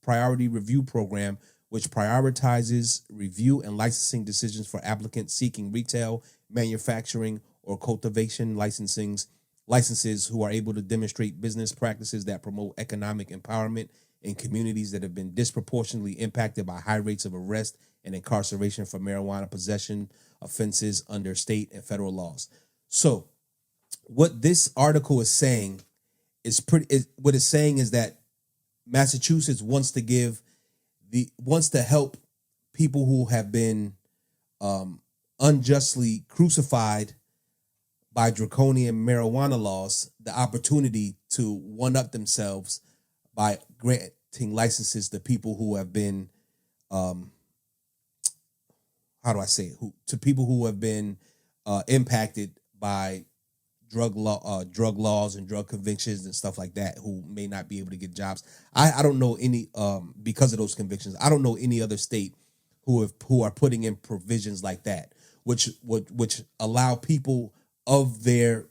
priority review program which prioritizes review and licensing decisions for applicants seeking retail, manufacturing, or cultivation licenses who are able to demonstrate business practices that promote economic empowerment in communities that have been disproportionately impacted by high rates of arrest and incarceration for marijuana possession offenses under state and federal laws. So what this article is saying is what it's saying is that Massachusetts wants to help people who have been unjustly crucified by draconian marijuana laws the opportunity to one-up themselves by granting licenses to people who have been people who have been impacted by drug laws and drug convictions and stuff like that, who may not be able to get jobs. I don't know any because of those convictions. I don't know any other state who are putting in provisions like that, which allow people of their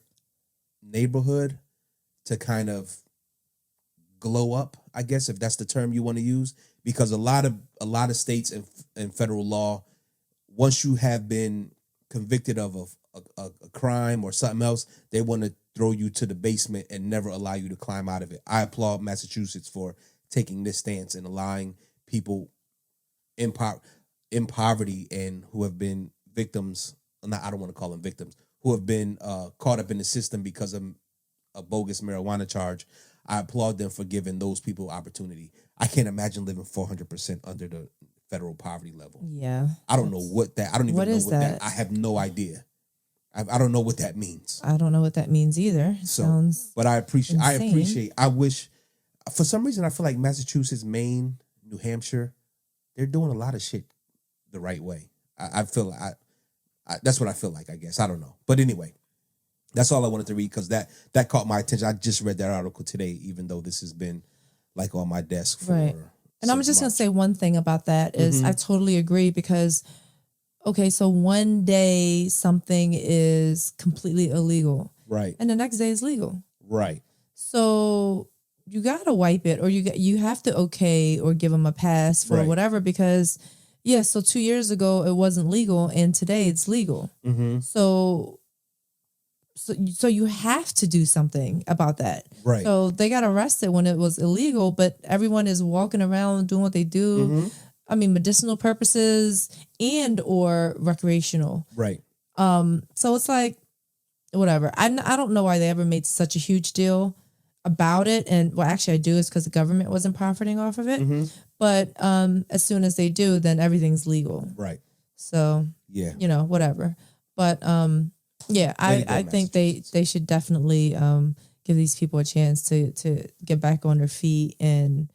neighborhood to kind of glow up, I guess, if that's the term you want to use, because a lot of states and federal law, once you have been convicted of a crime or something else, they want to throw you to the basement and never allow you to climb out of it. I applaud Massachusetts for taking this stance and allowing people in poverty and who have been victims, I don't want to call them victims, who have been caught up in the system because of a bogus marijuana charge. I applaud them for giving those people opportunity. I can't imagine living 400% under the federal poverty level. Yeah. I don't know what that, I don't even know what that, I have no idea. I don't know what that means. I don't know what that means either. Sounds but I appreciate, insane. I wish, for some reason, I feel like Massachusetts, Maine, New Hampshire, they're doing a lot of shit the right way. I feel that's what I feel like, I guess. I don't know. But anyway, that's all I wanted to read because that caught my attention. I just read that article today, even though this has been like on my desk for right. And I'm just going to say one thing about that is I totally agree because, okay, so one day something is completely illegal. Right. And the next day is legal. Right. So you got to wipe it or you have to okay or give them a pass for whatever because, yeah, so 2 years ago it wasn't legal and today it's legal. Mm-hmm. So you have to do something about that. Right. So they got arrested when it was illegal, but everyone is walking around doing what they do. Mm-hmm. I mean, medicinal purposes and or recreational. Right. So it's like, whatever. I don't know why they ever made such a huge deal about it. And well, actually I do, is because the government wasn't profiting off of it. Mm-hmm. But as soon as they do, then everything's legal. Right. So, Yeah. Whatever. But yeah, I think they should definitely give these people a chance to get back on their feet and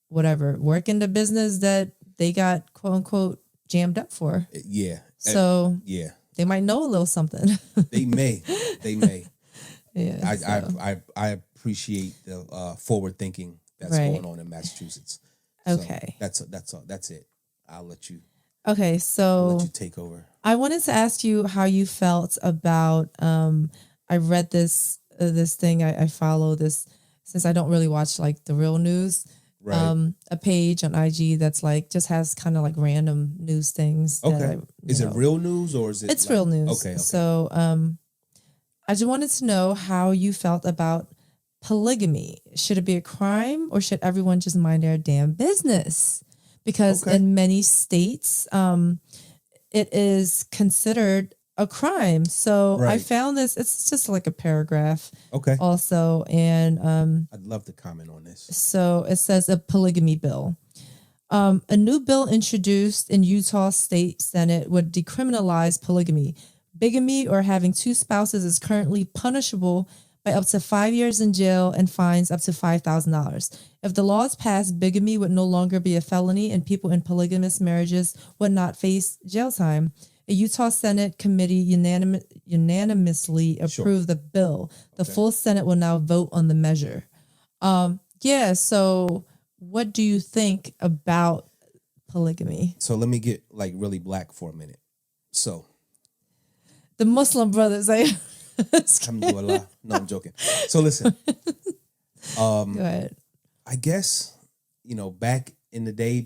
whatever, work in the business that they got quote unquote jammed up for. Yeah. So yeah, they might know a little something. They may. Yeah. I appreciate the forward thinking that's going on in Massachusetts. Okay. So that's it. I'll let you. Okay, so I'll let you take over. I wanted to ask you how you felt about. I read this thing. I follow this since I don't really watch like the real news. Right. A page on IG that's like just has kind of like random news things. Okay. Is it real news or is it? It's real news. Okay. So I just wanted to know how you felt about polygamy. Should it be a crime or should everyone just mind their damn business? Because in many states, it is considered a crime. So I found this, it's just like a paragraph. Okay. Also, and I'd love to comment on this. So it says a polygamy bill. A new bill introduced in Utah State Senate would decriminalize polygamy. Bigamy or having two spouses is currently punishable by up to 5 years in jail and fines up to $5,000. If the law is passed, bigamy would no longer be a felony and people in polygamous marriages would not face jail time. A Utah Senate committee unanimously approved the bill. The full Senate will now vote on the measure. So what do you think about polygamy? So let me get like really black for a minute. So the Muslim brothers, alhamdulillah. No, I'm joking. So listen. Go ahead. I guess, back in the day,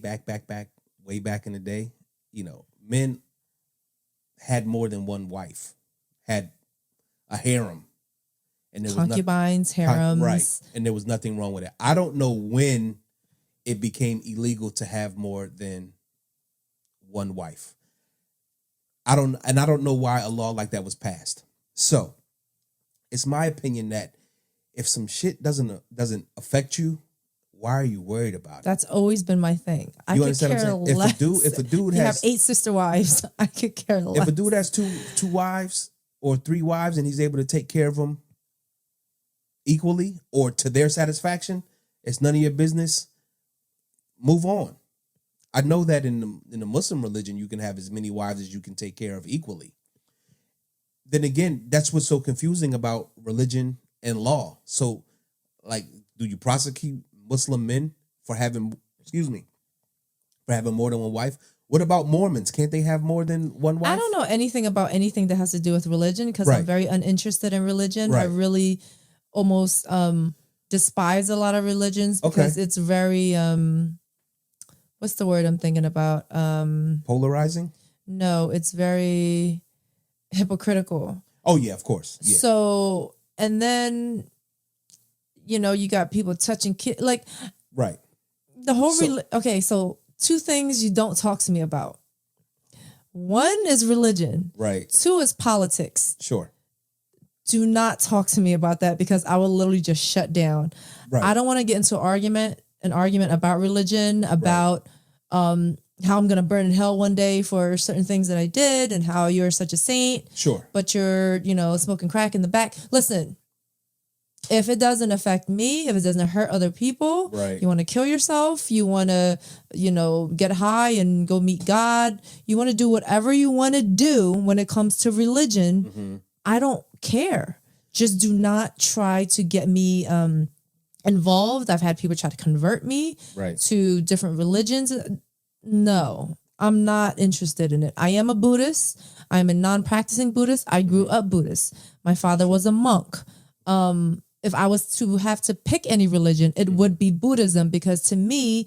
way back in the day, men had more than one wife, had a harem. And there concubines, harems. Right. And there was nothing wrong with it. I don't know when it became illegal to have more than one wife. I don't know why a law like that was passed. So it's my opinion that if some shit doesn't affect you, why are you worried about it? That's always been my thing. I could care less. If a dude has, have 8 sister wives, I could care less. If a dude has two wives or 3 wives and he's able to take care of them equally or to their satisfaction, it's none of your business. Move on. I know that in the Muslim religion, you can have as many wives as you can take care of equally. Then again, that's what's so confusing about religion and law. So, like, do you prosecute Muslim men for having more than one wife? What about Mormons? Can't they have more than one wife? I don't know anything about anything that has to do with religion because I'm very uninterested in religion. Right. I really almost despise a lot of religions because it's very what's the word I'm thinking about? Polarizing? No, it's very hypocritical. Oh yeah, of course. Yeah. So, and then you got people touching kids, like right. The whole so 2 things you don't talk to me about. 1 is religion. Right. 2 is politics. Sure. Do not talk to me about that because I will literally just shut down. Right. I don't want to get into an argument about religion, about how I'm going to burn in hell one day for certain things that I did and how you're such a saint. Sure. But you're, smoking crack in the back. Listen, if it doesn't affect me, if it doesn't hurt other people, you want to kill yourself, you want to, get high and go meet God, you want to do whatever you want to do when it comes to religion, mm-hmm. I don't care. Just do not try to get me involved. I've had people try to convert me to different religions. No, I'm not interested in it. I am a Buddhist. I'm a non-practicing Buddhist. I grew up Buddhist. My father was a monk. If I was to have to pick any religion, it would be Buddhism because to me,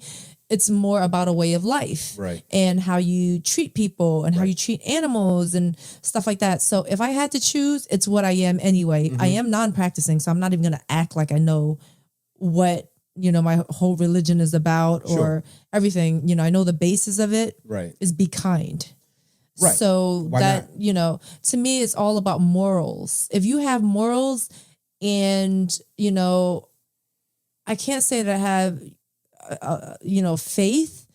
it's more about a way of life and how you treat people and how you treat animals and stuff like that. So if I had to choose, it's what I am anyway. Mm-hmm. I am non-practicing, so I'm not even going to act like I know what, my whole religion is about or everything. I know the basis of it is be kind. Right. So why that, not? To me, it's all about morals. If you have morals and, I can't say that I have, faith,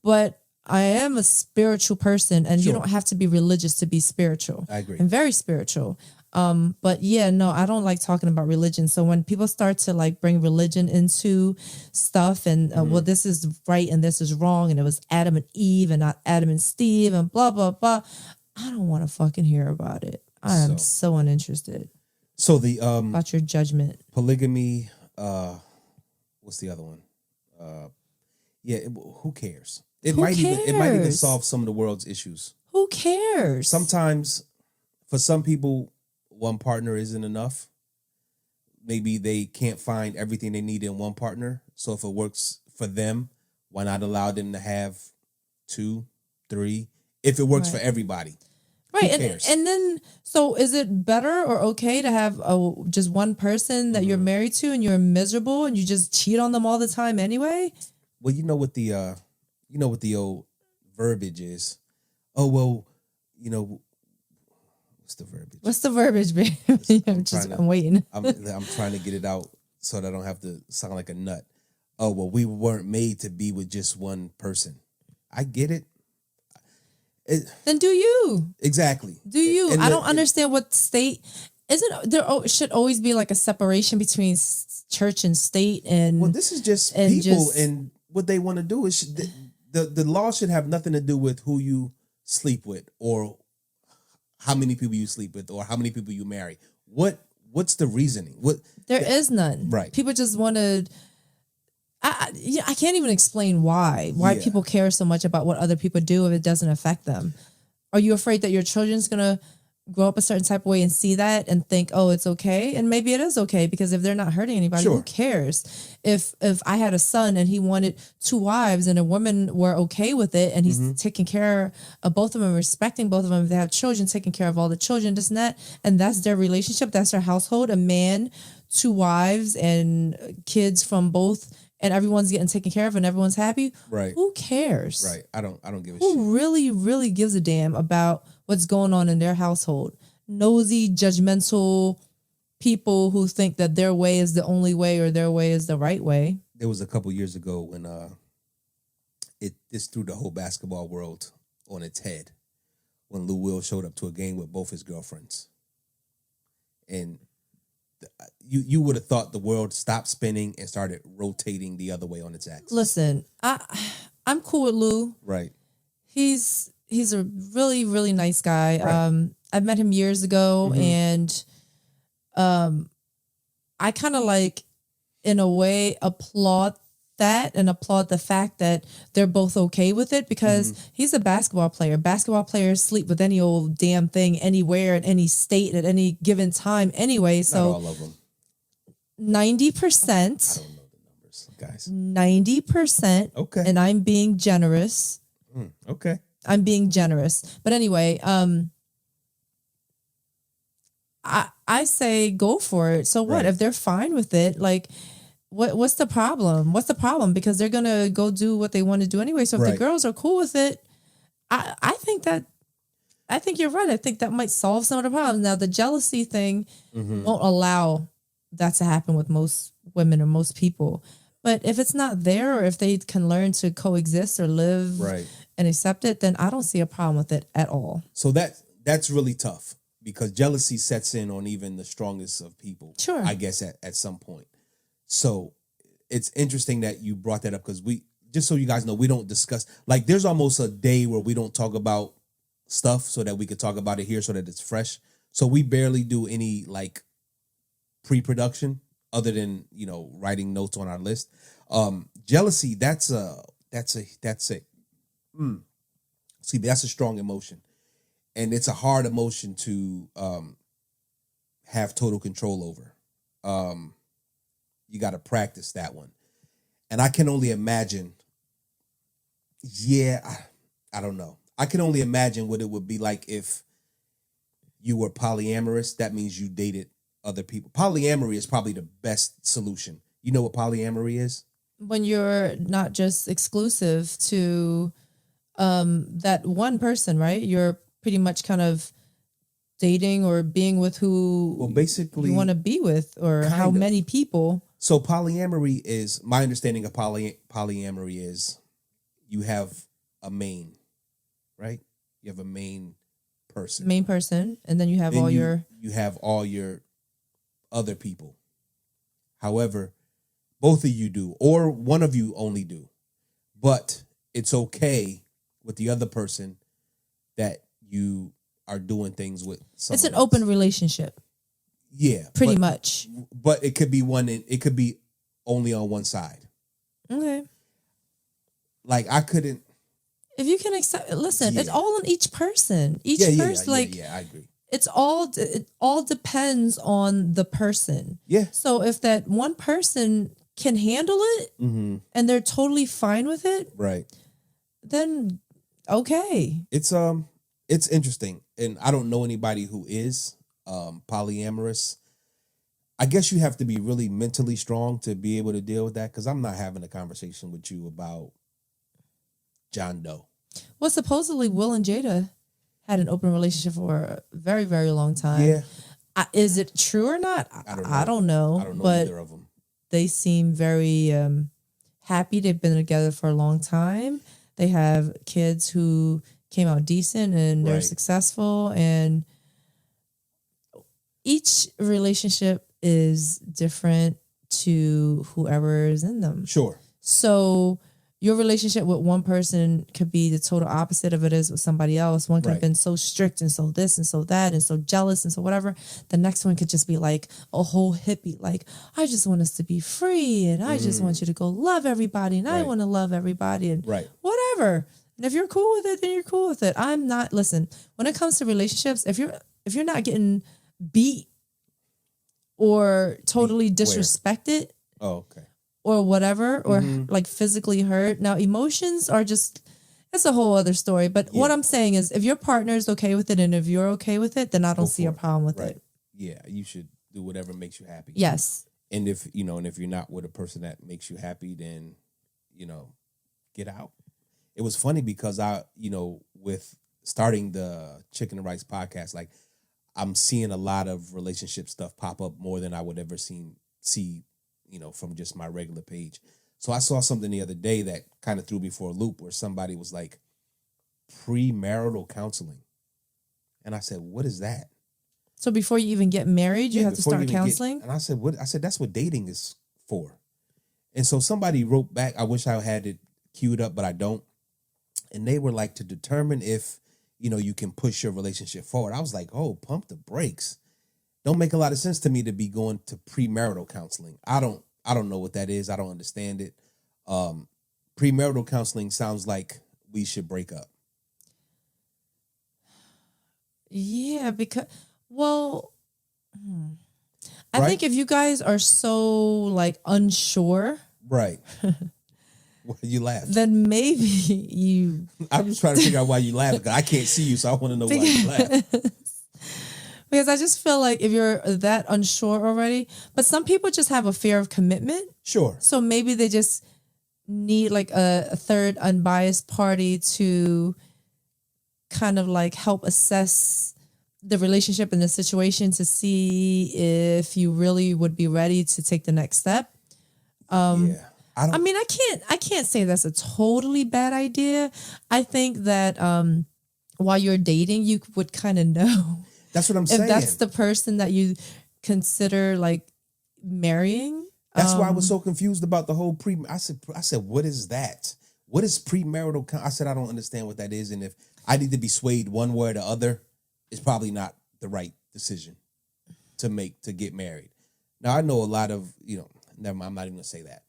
but I am a spiritual person, and you don't have to be religious to be spiritual. I agree. I'm very spiritual. But yeah, no, I don't like talking about religion. So when people start to like bring religion into stuff and well, this is right and this is wrong, and it was Adam and Eve and not Adam and Steve and blah, blah, blah. I don't want to fucking hear about it. I am so uninterested. So the about your judgment. Polygamy, what's the other one? Who cares? It might even solve some of the world's issues. Who cares? Sometimes for some people, one partner isn't enough. Maybe they can't find everything they need in one partner. So if it works for them, why not allow them to have 2, 3? If it works for everybody. Right. And then, so is it better or okay to have just one person that you're married to and you're miserable and you just cheat on them all the time anyway? Well, you know what the old verbiage is. Oh, well, what's the verbiage? What's the verbiage, babe? I'm waiting. I'm trying to get it out so that I don't have to sound like a nut. Oh, well, we weren't made to be with just one person. I get it. Then do you. Exactly. Do you. I don't understand what state. There should always be like a separation between church and state. And well, this is just people and what they want to do. Is the law should have nothing to do with who you sleep with or how many people you sleep with or how many people you marry. What's the reasoning? There is none. Right. People just want to. I can't even explain why people care so much about what other people do if it doesn't affect them. Are you afraid that your children's gonna grow up a certain type of way and see that and think, oh, it's okay? And maybe it is okay, because if they're not hurting anybody, who cares? If I had a son and he wanted 2 wives and a woman were okay with it and he's taking care of both of them, respecting both of them, if they have children, taking care of all the children, this and that, and that's their relationship, that's their household, a man, 2 wives and kids from both, and everyone's getting taken care of and everyone's happy. Right. Who cares? Right. I don't give a shit. Who really, really gives a damn about what's going on in their household? Nosy, judgmental people who think that their way is the only way or their way is the right way. There was a couple years ago when this threw the whole basketball world on its head when Lou Will showed up to a game with both his girlfriends. And you would have thought the world stopped spinning and started rotating the other way on its axis. Listen, I'm cool with Lou. Right. He's a really, really nice guy. Right. I've met him years ago, and I kind of like, in a way, applaud that and applaud the fact that they're both okay with it, because he's a basketball player. Basketball players sleep with any old damn thing anywhere in any state at any given time anyway. So not all of them. 90%. I don't know the numbers, guys. 90%. Okay. And I'm being generous. Okay. I'm being generous. But anyway, I say go for it. So what? Right. If they're fine with it, like, what's the problem? What's the problem? Because they're gonna go do what they want to do anyway. So if the girls are cool with it, I think you're right. I think that might solve some of the problems. Now the jealousy thing won't allow that to happen with most women or most people. But if it's not there, or if they can learn to coexist or live and accept it, then I don't see a problem with it at all. So that's really tough, because jealousy sets in on even the strongest of people. Sure. I guess at some point. So it's interesting that you brought that up, because just so you guys know, we don't discuss, like, there's almost a day where we don't talk about stuff so that we could talk about it here so that it's fresh. So we barely do any like pre-production other than, writing notes on our list. Jealousy, that's a strong emotion, and it's a hard emotion to have total control over. You got to practice that one. And I can only imagine, I don't know. I can only imagine what it would be like if you were polyamorous. That means you dated other people. Polyamory is probably the best solution. You know what polyamory is? When you're not just exclusive to that one person, right? You're pretty much kind of dating or being with who basically you want to be with, or how many people. So polyamory is, my understanding of polyamory is you have a main, right? You have a main person. Main person, and then you have Then all you have all your other people. However, both of you do, or one of you only do. But it's okay with the other person that you are doing things with someone It's an else. open relationship. Yeah. Pretty much. But it could be it could be only on one side. Okay. Like I couldn't. If you can accept, listen, Yeah. it's all on each person. Each person, I agree. it all depends on the person. Yeah. So if that one person can handle it Mm-hmm. and they're totally fine with it, Right. then okay. It's interesting, and I don't know anybody who is polyamorous. I guess you have to be really mentally strong to be able to deal with that, because I'm not having a conversation with you about John Doe. Well, supposedly Will and Jada had an open relationship for a very, very long time. Yeah. Is it true or not? I don't know. I don't know. I don't know but either of them. they seem very happy. They've been together for a long time. They have kids who came out decent and they're Right. successful. And each relationship is different to whoever is in them. Sure. So your relationship with one person could be the total opposite of it is with somebody else. One could have Right. been so strict and so this and so that and so jealous and so whatever. The next one could just be like a whole hippie. Like, I just want us to be free and I just want you to go love everybody and I Right. want to love everybody and Right. whatever. And if you're cool with it, then you're cool with it. I'm not, listen, when it comes to relationships, if you're not getting beat or totally Beat where? disrespected, Oh, okay. or whatever, or Mm-hmm. like physically hurt. Now, emotions are just, it's a whole other story. But what Yeah. I'm saying is if your partner is okay with it and if you're okay with it, then I don't Go see a for it. problem with Right. it. Yeah, you should do whatever makes you happy. Yes. And if you're not with a person that makes you happy, then, get out. It was funny because with starting the Chicken and Rice podcast, like I'm seeing a lot of relationship stuff pop up more than I would ever see, from just my regular page. So I saw something the other day that kind of threw me for a loop where somebody was like premarital counseling. And I said, what is that? So before you even get married, you Yeah, have to before you start even get- counseling? and I said, what? I said, that's what dating is for. And so somebody wrote back, I wish I had it queued up, but I don't. And they were like, to determine if, you can push your relationship forward. I was like, oh, pump the brakes. Don't make a lot of sense to me to be going to premarital counseling. I don't know what that is. I don't understand it. Premarital counseling sounds like we should break up. Yeah, because, well, I Right? think if you guys are so like unsure, Right. Why you laugh? then maybe you I'm just trying to figure out why you laugh, because I can't see you, so I want to know why you laugh. Because I just feel like if you're that unsure already, but some people just have a fear of commitment. Sure. So maybe they just need like a third unbiased party to kind of like help assess the relationship and the situation to see if you really would be ready to take the next step. Yeah. I mean, I can't say that's a totally bad idea. I think that while you're dating, you would kind of know That's what I'm if saying. that's the person that you consider like marrying. That's why I was so confused about the whole I said, what is that? What is premarital? I said, I don't understand what that is. And if I need to be swayed one way or the other, it's probably not the right decision to make to get married. Now, I know a lot of, never mind, I'm not even going to say that.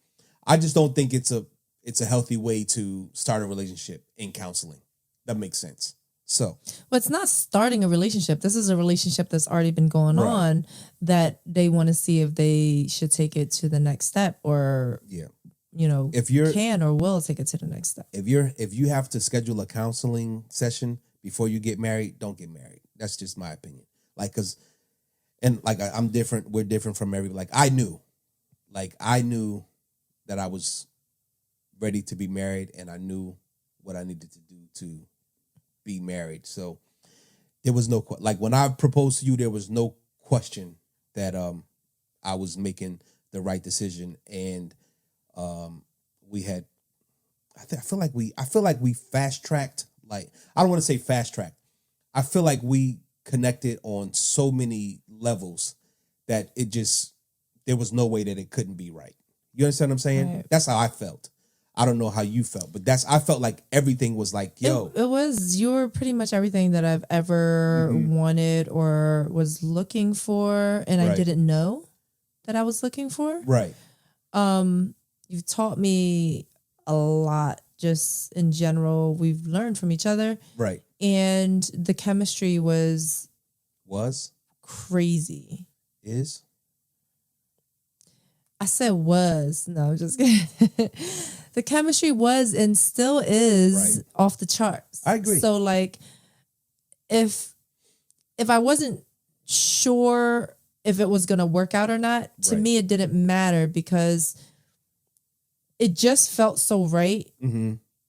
I just don't think it's a healthy way to start a relationship in counseling. That makes sense. So, Well, it's not starting a relationship. This is a relationship that's already been going Right. on that they want to see if they should take it to the next step or, yeah. if you're- can or will take it to the next step. If you have to schedule a counseling session before you get married, don't get married. That's just my opinion. I'm different. We're different from everybody. I knew that I was ready to be married, and I knew what I needed to do to be married. So there was no when I proposed to you, there was no question that I was making the right decision. And we had, I feel like we fast tracked. Like, I don't want to say fast track. I feel like we connected on so many levels that there was no way that it couldn't be right. You understand what I'm saying? Right. That's how I felt. I don't know how you felt, but I felt like everything was like, yo. You were pretty much everything that I've ever wanted or was looking for, and I didn't know that I was looking for. Right. You've taught me a lot just in general. We've learned from each other. Right. And the chemistry was crazy. Is? I said was. No, I'm just kidding. The chemistry was and still is off the charts. I agree. So like if I wasn't sure if it was going to work out or not, to me it didn't matter because it just felt so right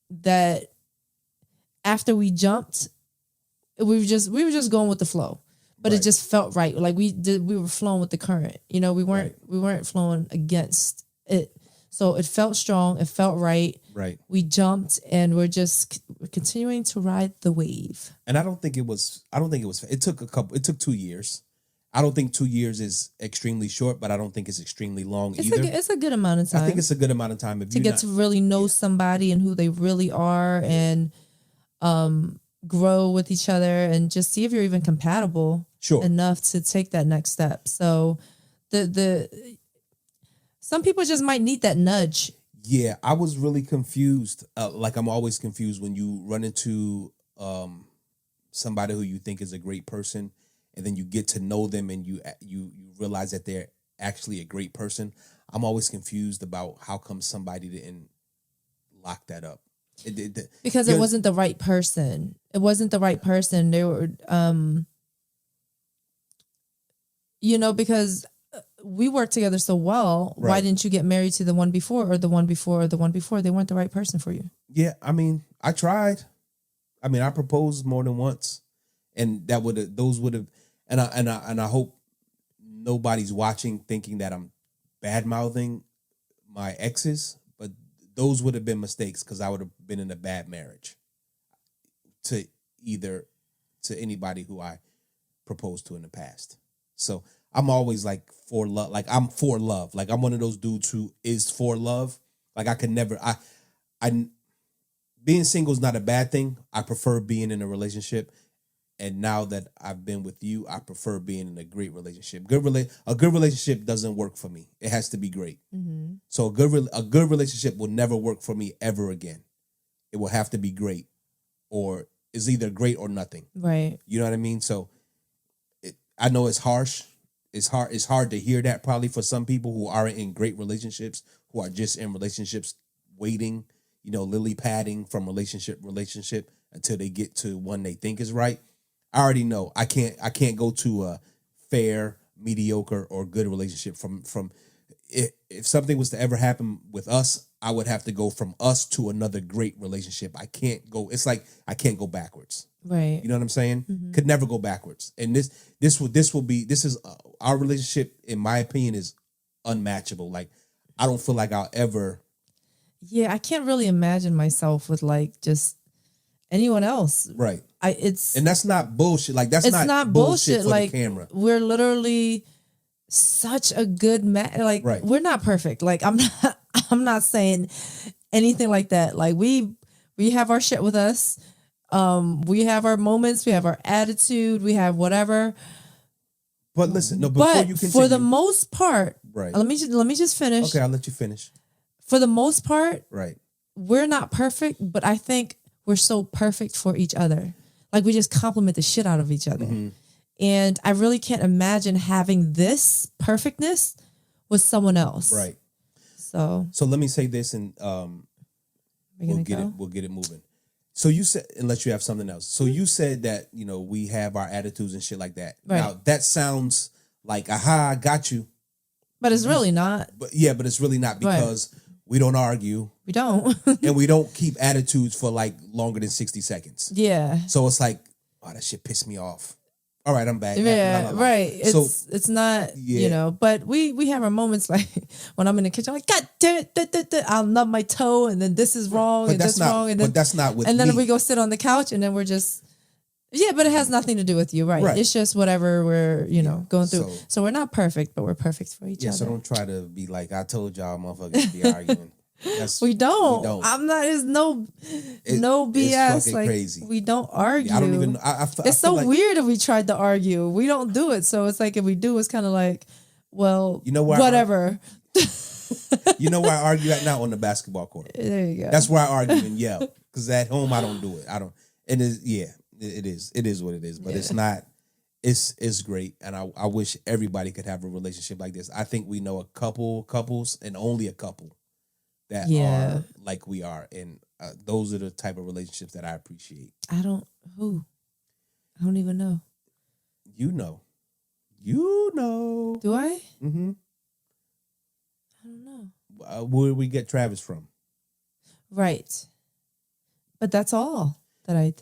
that after we jumped, we were just going with the flow. But it just felt right. Like we were flowing with the current. You know, we weren't flowing against it. So it felt strong. It felt right. Right. We jumped and we're continuing to ride the wave. And I don't think it was. It took 2 years. I don't think 2 years is extremely short, but I don't think it's extremely long either. It's a good amount of time. I think it's a good amount of time to get to really know somebody and who they really are, and grow with each other and just see if you're even compatible enough to take that next step. So some people just might need that nudge. Yeah, I was really confused. Like I'm always confused when you run into somebody who you think is a great person, and then you get to know them and you realize that they're actually a great person. I'm always confused about how come somebody didn't lock that up. Because it wasn't the right person. It wasn't the right person. They were, because we worked together so well. Right. Why didn't you get married to the one before or the one before or the one before? They weren't the right person for you. Yeah, I mean, I tried. I mean, I proposed more than once, and those would have, and I hope nobody's watching thinking that I'm bad mouthing my exes, but those would have been mistakes because I would have been in a bad marriage to anybody who I proposed to in the past. So I'm always like for love. Like I'm for love. Like I'm one of those dudes who is for love. Like I could never, being single is not a bad thing. I prefer being in a relationship. And now that I've been with you, I prefer being in a great relationship. A good relationship doesn't work for me. It has to be great. Mm-hmm. So a good relationship will never work for me ever again. It will have to be great, or it's either great or nothing. Right. You know what I mean? So I know it's harsh. It's hard to hear that probably for some people who aren't in great relationships, who are just in relationships waiting, lily padding from relationship until they get to one they think is right. I already know I can't go to a fair, mediocre, or good relationship from if something was to ever happen with us, I would have to go from us to another great relationship. I can't go. It's like I can't go backwards. Right. You know what I'm saying? Mm-hmm. Could never go backwards. And this is our relationship, in my opinion, is unmatchable. Like I don't feel like I'll ever. Yeah, I can't really imagine myself with like just anyone else. Right. And that's not bullshit. Like that's not bullshit for like, the camera. We're literally such a good match. Like we're not perfect. Like I'm not saying anything like that. Like we have our shit with us. We have our moments. We have our attitude. We have whatever. But listen, no. Before you continue, for the most part, right. Let me just finish. Okay, I'll let you finish. For the most part, right. We're not perfect, but I think we're so perfect for each other. Like we just compliment the shit out of each other. Mm-hmm. And I really can't imagine having this perfectness with someone else. Right. So let me say this, and we'll get it moving. So you said, unless you have something else. So you said that, we have our attitudes and shit like that. Right. Now that sounds like, aha, I got you. But it's really not. But it's really not because we don't argue. We don't. And we don't keep attitudes for like longer than 60 seconds. Yeah. So it's like, oh, that shit pissed me off. all right, I'm back. Yeah, right. It's not, yeah. but we have our moments like when I'm in the kitchen, I'm like, God damn it, I'll nub my toe, and then this is wrong, and that's wrong, and then but that's not with and then me. we go sit on the couch, and then we're just, but it has nothing to do with you, right? It's just whatever we're, going through. So we're not perfect, but we're perfect for each other. So don't try to be like, I told y'all motherfuckers be arguing. We don't. I'm not. It's no BS. It's like crazy. We don't argue. I don't even. It's so weird if we tried to argue. We don't do it. So it's like if we do, it's kind of like, well, whatever. You know where I argue at now? On the basketball court. There you go. That's where I argue and yell. Because at home I don't do it. I don't. It is. Yeah. It is. It is what it is. But it's not. It's great, and I wish everybody could have a relationship like this. I think we know a couples, and only a couple that are like we are, and those are the type of relationships that I appreciate. I don't even know. You know. Do I? Mm-hmm. I don't know. Where did we get Travis from? Right, but that's all that I.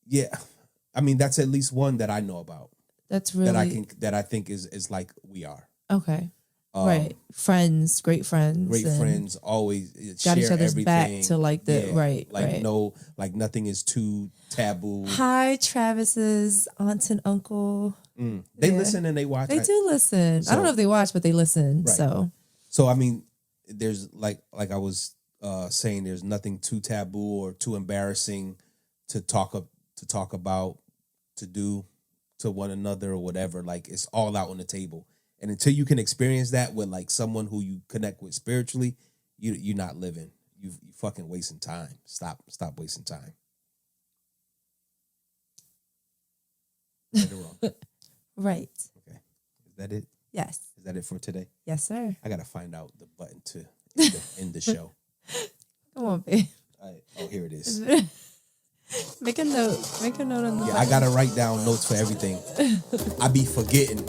Yeah, I mean that's at least one that I know about. That's really that I think is like we are. Okay. Right, great friends, always got share each other's everything. back to like the right. No, like nothing is too taboo. Hi, Travis's aunt and uncle. They listen and they watch. They do listen. I don't know if they watch, but they listen. Right. So I mean, there's like I was saying, there's nothing too taboo or too embarrassing to talk about, to do to one another or whatever. Like it's all out on the table. And until you can experience that with like someone who you connect with spiritually, you're not living. You fucking wasting time. Stop wasting time. Right or wrong? Right. Okay. Is that it? Yes. Is that it for today? Yes, sir. I gotta find out the button to end the show. Come on, babe. Oh, here it is. Make a note on the button. I gotta write down notes for everything. I be forgetting.